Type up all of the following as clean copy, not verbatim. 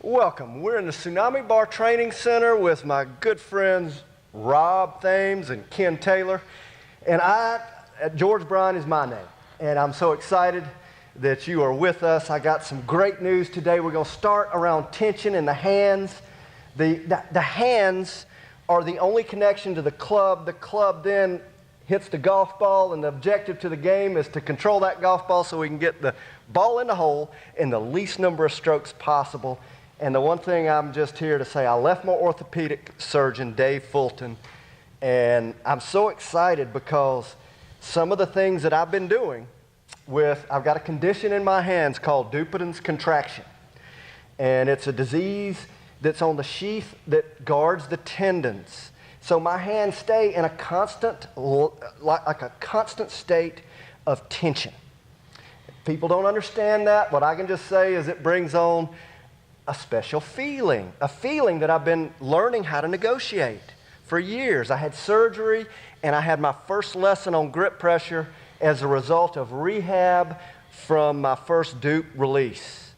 Welcome. We're in the Tsunami Bar Training Center with my good friends Rob Thames and Ken Taylor. And George Bryan is my name. And I'm so excited that you are with us. I got some great news today. We're going to start around tension in the hands. The hands are the only connection to the club. The club then hits the golf ball, and the objective to the game is to control that golf ball so we can get the ball in the hole in the least number of strokes possible. And the one thing I'm just here to say, I left my orthopedic surgeon, Dave Fulton, and I'm so excited because some of the things that I've been doing I've got a condition in my hands called Dupuytren's contraction. And it's a disease that's on the sheath that guards the tendons. So my hands stay in a constant, like a constant state of tension. People don't understand that. What I can just say is it brings on a special feeling, a feeling that I've been learning how to negotiate for years. I had surgery, and I had my first lesson on grip pressure as a result of rehab from my first Dupe release.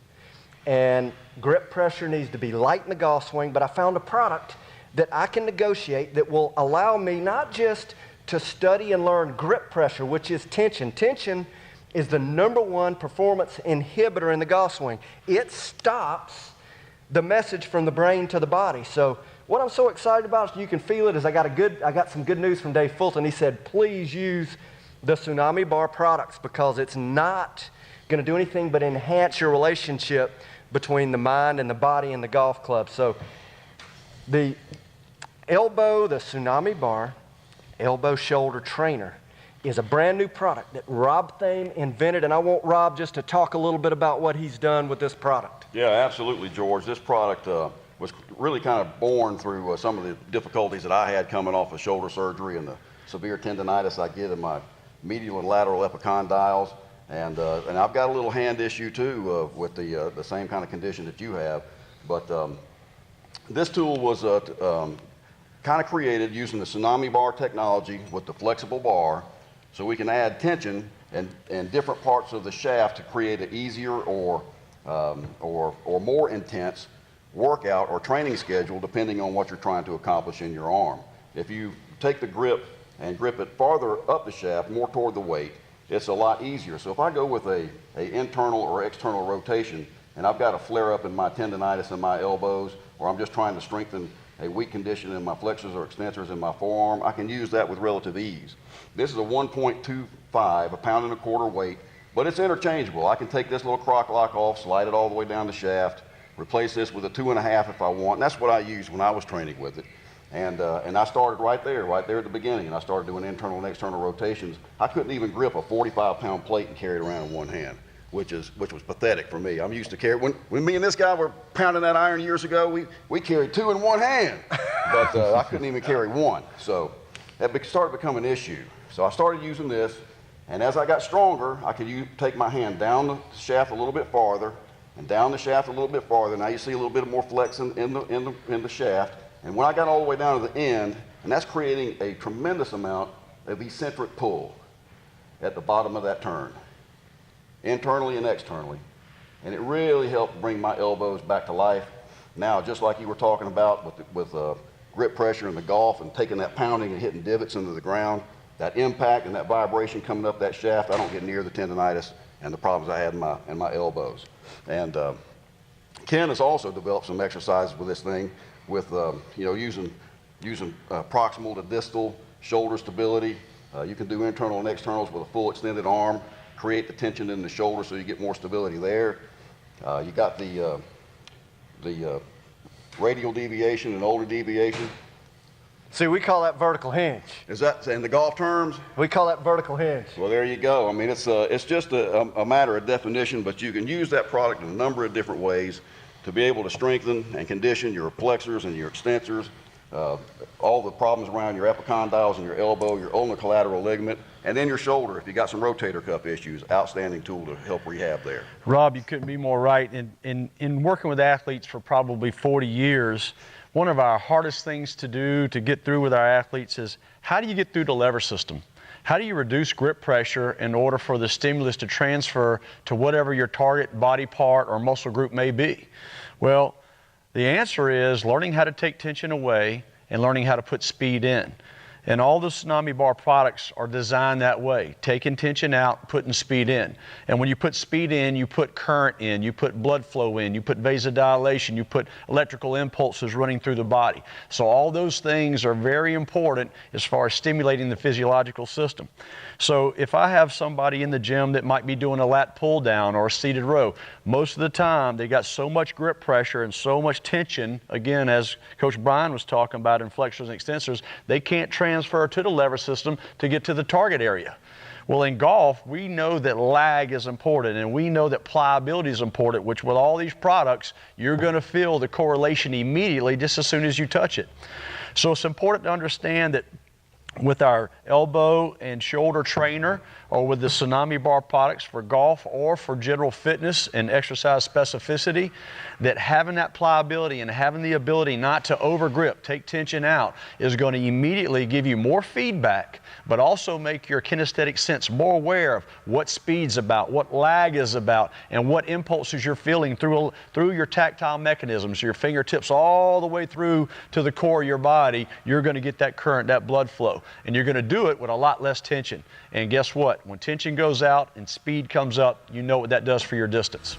And grip pressure needs to be light in the golf swing, but I found a product that I can negotiate that will allow me not just to study and learn grip pressure, which is tension. Tension is the #1 performance inhibitor in the golf swing. It stops the message from the brain to the body. So what I'm so excited about, is you can feel it, is I got some good news from Dave Fulton. He said, please use the Tsunami Bar products because it's not going to do anything but enhance your relationship between the mind and the body and the golf club. So the Tsunami Bar Elbow Shoulder Trainer is a brand new product that Rob Thame invented, and I want Rob just to talk a little bit about what he's done with this product. Yeah, absolutely, George. This product was really kind of born through some of the difficulties that I had coming off of shoulder surgery and the severe tendonitis I get in my medial and lateral epicondyles. And I've got a little hand issue too with the same kind of condition that you have. But this tool was kind of created using the Tsunami Bar technology with the flexible bar, so we can add tension in different parts of the shaft to create an easier or more intense workout or training schedule depending on what you're trying to accomplish in your arm. If you take the grip and grip it farther up the shaft, more toward the weight, it's a lot easier. So if I go with a internal or external rotation and I've got a flare up in my tendonitis in my elbows, or I'm just trying to strengthen a weak condition in my flexors or extensors in my forearm, I can use that with relative ease. This is a 1.25, a pound and a quarter weight, but it's interchangeable. I can take this little crock lock off, slide it all the way down the shaft, replace this with a 2.5 if I want, and that's what I used when I was training with it. And I started right there at the beginning, and I started doing internal and external rotations. I couldn't even grip a 45-pound plate and carry it around in one hand, which was pathetic for me. I'm used to carry, when me and this guy were pounding that iron years ago, we carried 2 in one hand, but I couldn't even carry one. So that started to become an issue. So I started using this, and as I got stronger, I could take my hand down the shaft a little bit farther, and down the shaft a little bit farther. Now you see a little bit more flex in the shaft. And when I got all the way down to the end, and that's creating a tremendous amount of eccentric pull at the bottom of that turn, internally and externally. And it really helped bring my elbows back to life. Now, just like you were talking about with grip pressure in the golf and taking that pounding and hitting divots into the ground, that impact and that vibration coming up that shaft, I don't get near the tendonitis and the problems I had in my elbows. And Ken has also developed some exercises with this thing, with using proximal to distal shoulder stability. You can do internal and externals with a full extended arm, create the tension in the shoulder so you get more stability there. You got the radial deviation and ulnar deviation. See, we call that vertical hinge. Is that in the golf terms? We call that vertical hinge. Well, there you go. I mean, it's just a matter of definition, but you can use that product in a number of different ways to be able to strengthen and condition your flexors and your extensors, all the problems around your epicondyles and your elbow, your ulnar collateral ligament, and then your shoulder. If you got some rotator cuff issues, outstanding tool to help rehab there. Rob, you couldn't be more right. In working with athletes for probably 40 years, one of our hardest things to do to get through with our athletes is, how do you get through the lever system? How do you reduce grip pressure in order for the stimulus to transfer to whatever your target body part or muscle group may be? Well, The answer is learning how to take tension away and learning how to put speed in. And all the Tsunami Bar products are designed that way, taking tension out, putting speed in. And when you put speed in, you put current in, you put blood flow in, you put vasodilation, you put electrical impulses running through the body. So all those things are very important as far as stimulating the physiological system. So if I have somebody in the gym that might be doing a lat pull down or a seated row, most of the time they got so much grip pressure and so much tension, again, as Coach Brian was talking about in flexors and extensors, they can't transfer to the lever system to get to the target area. Well, in golf, we know that lag is important and we know that pliability is important, which with all these products, you're going to feel the correlation immediately just as soon as you touch it. So it's important to understand that with our elbow and shoulder trainer, or with the Tsunami Bar products for golf or for general fitness and exercise specificity, that having that pliability and having the ability not to overgrip, take tension out, is going to immediately give you more feedback, but also make your kinesthetic sense more aware of what speed's about, what lag is about, and what impulses you're feeling through your tactile mechanisms, your fingertips all the way through to the core of your body. You're going to get that current, that blood flow, and you're going to do it with a lot less tension. And guess what? When tension goes out and speed comes up, you know what that does for your distance.